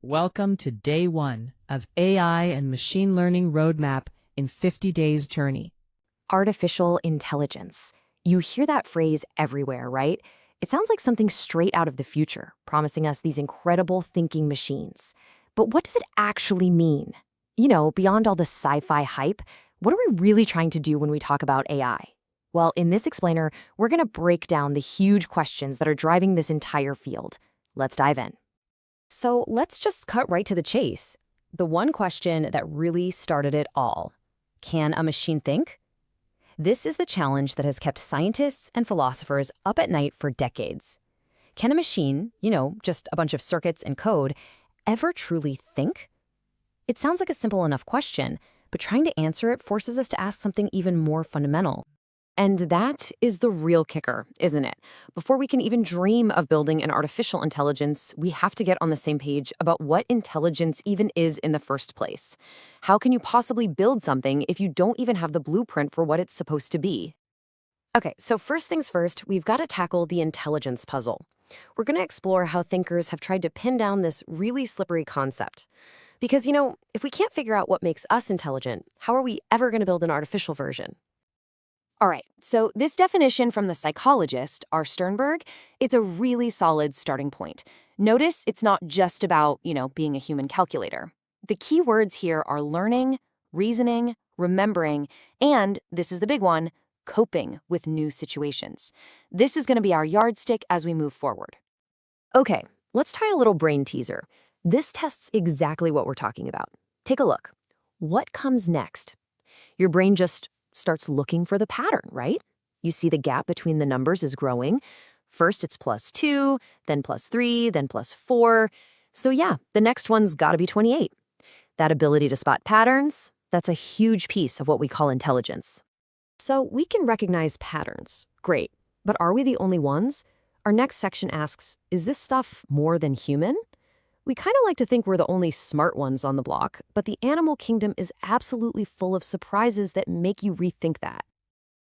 Welcome to day one of AI and Machine Learning Roadmap in 50 Days Journey. Artificial intelligence. You hear that phrase everywhere, right? It sounds like something straight out of the future, promising us these incredible thinking machines. But what does it actually mean? Beyond all the sci-fi hype, what are we really trying to do when we talk about AI? Well, in this explainer, we're going to break down the huge questions that are driving this entire field. Let's dive in. So let's just cut right to the chase. The one question that really started it all. Can a machine think? This is the challenge that has kept scientists and philosophers up at night for decades. Can a machine, just a bunch of circuits and code, ever truly think? It sounds like a simple enough question, but trying to answer it forces us to ask something even more fundamental. And that is the real kicker, isn't it? Before we can even dream of building an artificial intelligence, we have to get on the same page about what intelligence even is in the first place. How can you possibly build something if you don't even have the blueprint for what it's supposed to be? Okay, so first things first, we've got to tackle the intelligence puzzle. We're going to explore how thinkers have tried to pin down this really slippery concept. Because, if we can't figure out what makes us intelligent, how are we ever going to build an artificial version? All right, so this definition from the psychologist, R. Sternberg, it's a really solid starting point. Notice it's not just about, being a human calculator. The key words here are learning, reasoning, remembering, and, this is the big one, coping with new situations. This is going to be our yardstick as we move forward. Okay, let's try a little brain teaser. This tests exactly what we're talking about. Take a look. What comes next? Your brain just starts looking for the pattern, right? You see the gap between the numbers is growing. First it's +2, then +3, then +4. So yeah, the next one's gotta be 28. That ability to spot patterns, that's a huge piece of what we call intelligence. So we can recognize patterns. Great. But are we the only ones? Our next section asks, is this stuff more than human? We kind of like to think we're the only smart ones on the block, but the animal kingdom is absolutely full of surprises that make you rethink that.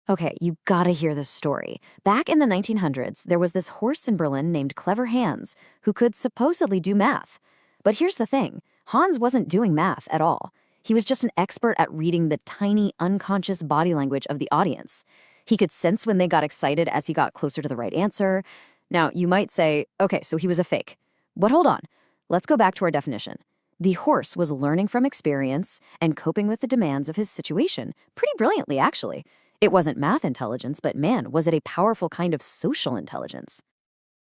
Okay, you gotta hear this story. Back in the 1900s, there was this horse in Berlin named Clever Hans, who could supposedly do math. But here's the thing, Hans wasn't doing math at all. He was just an expert at reading the tiny, unconscious body language of the audience. He could sense when they got excited as he got closer to the right answer. Now, you might say, okay, so he was a fake. But hold on. Let's go back to our definition. The horse was learning from experience and coping with the demands of his situation, pretty brilliantly, actually. It wasn't math intelligence, but man, was it a powerful kind of social intelligence.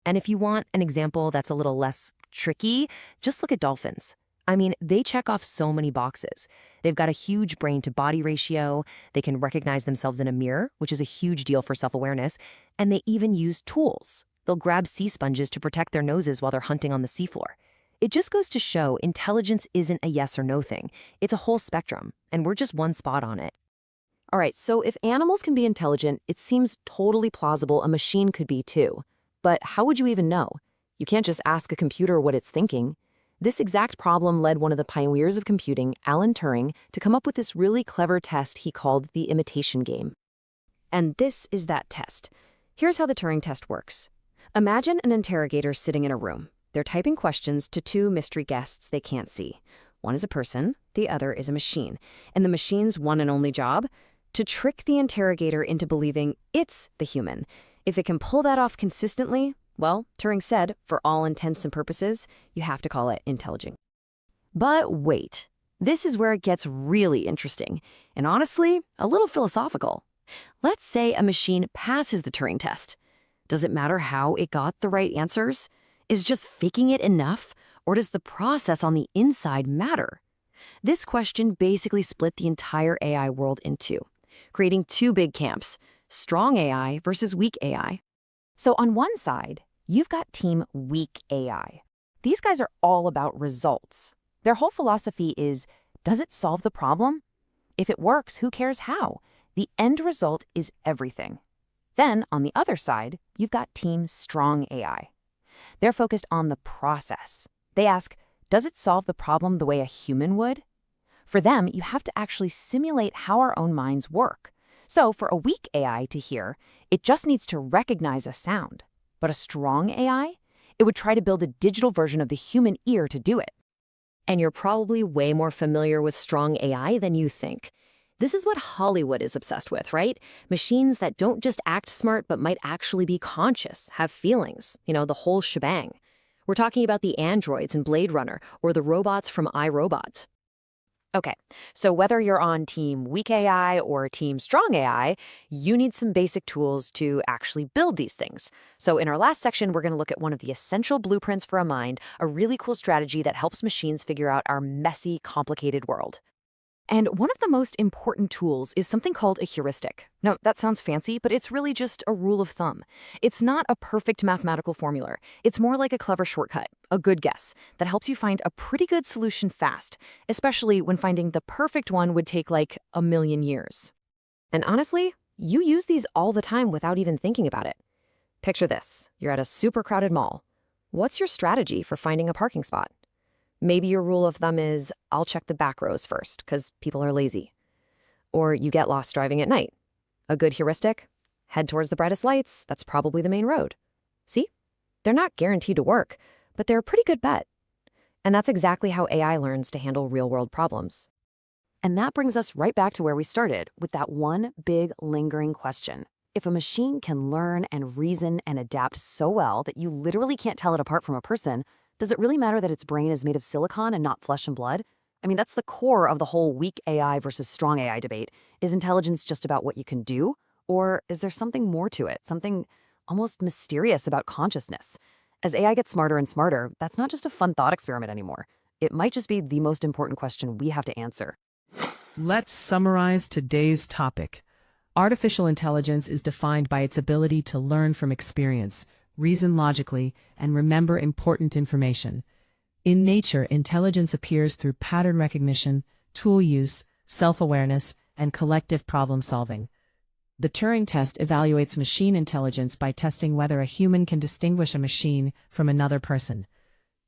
And if you want an example that's a little less tricky, just look at dolphins. I mean, they check off so many boxes. They've got a huge brain-to-body ratio, they can recognize themselves in a mirror, which is a huge deal for self-awareness, and they even use tools. They'll grab sea sponges to protect their noses while they're hunting on the seafloor. It just goes to show intelligence isn't a yes or no thing. It's a whole spectrum, and we're just one spot on it. All right, so if animals can be intelligent, it seems totally plausible a machine could be too. But how would you even know? You can't just ask a computer what it's thinking. This exact problem led one of the pioneers of computing, Alan Turing, to come up with this really clever test he called the imitation game. And this is that test. Here's how the Turing test works. Imagine an interrogator sitting in a room. They're typing questions to two mystery guests they can't see. One is a person, the other is a machine. And the machine's one and only job? To trick the interrogator into believing it's the human. If it can pull that off consistently, well, Turing said, for all intents and purposes, you have to call it intelligent. But wait, this is where it gets really interesting, and honestly, a little philosophical. Let's say a machine passes the Turing test. Does it matter how it got the right answers? Is just faking it enough, or does the process on the inside matter? This question basically split the entire AI world in two, creating two big camps, strong AI versus weak AI. So on one side, you've got team weak AI. These guys are all about results. Their whole philosophy is, does it solve the problem? If it works, who cares how? The end result is everything. Then, on the other side, you've got team strong AI. They're focused on the process. They ask, does it solve the problem the way a human would? For them, you have to actually simulate how our own minds work. So for a weak AI to hear, it just needs to recognize a sound. But a strong AI, it would try to build a digital version of the human ear to do it. And you're probably way more familiar with strong AI than you think. This is what Hollywood is obsessed with, right? Machines that don't just act smart, but might actually be conscious, have feelings, the whole shebang. We're talking about the androids in Blade Runner or the robots from iRobot. Okay, so whether you're on Team Weak AI or Team Strong AI, you need some basic tools to actually build these things. So in our last section, we're going to look at one of the essential blueprints for a mind, a really cool strategy that helps machines figure out our messy, complicated world. And one of the most important tools is something called a heuristic. Now, that sounds fancy, but it's really just a rule of thumb. It's not a perfect mathematical formula. It's more like a clever shortcut, a good guess, that helps you find a pretty good solution fast, especially when finding the perfect one would take like a million years. And honestly, you use these all the time without even thinking about it. Picture this. You're at a super crowded mall. What's your strategy for finding a parking spot? Maybe your rule of thumb is, I'll check the back rows first, because people are lazy. Or you get lost driving at night. A good heuristic? Head towards the brightest lights, that's probably the main road. See? They're not guaranteed to work, but they're a pretty good bet. And that's exactly how AI learns to handle real-world problems. And that brings us right back to where we started, with that one big lingering question. If a machine can learn and reason and adapt so well that you literally can't tell it apart from a person, does it really matter that its brain is made of silicon and not flesh and blood? I mean, that's the core of the whole weak AI versus strong AI debate. Is intelligence just about what you can do? Or is there something more to it, something almost mysterious about consciousness? As AI gets smarter and smarter, that's not just a fun thought experiment anymore. It might just be the most important question we have to answer. Let's summarize today's topic. Artificial intelligence is defined by its ability to learn from experience, reason logically, and remember important information. In nature, intelligence appears through pattern recognition, tool use, self-awareness, and collective problem-solving. The Turing test evaluates machine intelligence by testing whether a human can distinguish a machine from another person.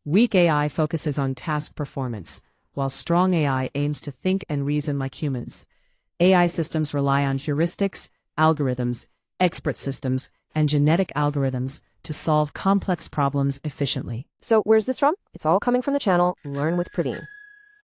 Weak AI focuses on task performance, while strong AI aims to think and reason like humans. AI systems rely on heuristics, algorithms, expert systems, and genetic algorithms to solve complex problems efficiently. So where's this from? It's all coming from the channel Learn with Praveen.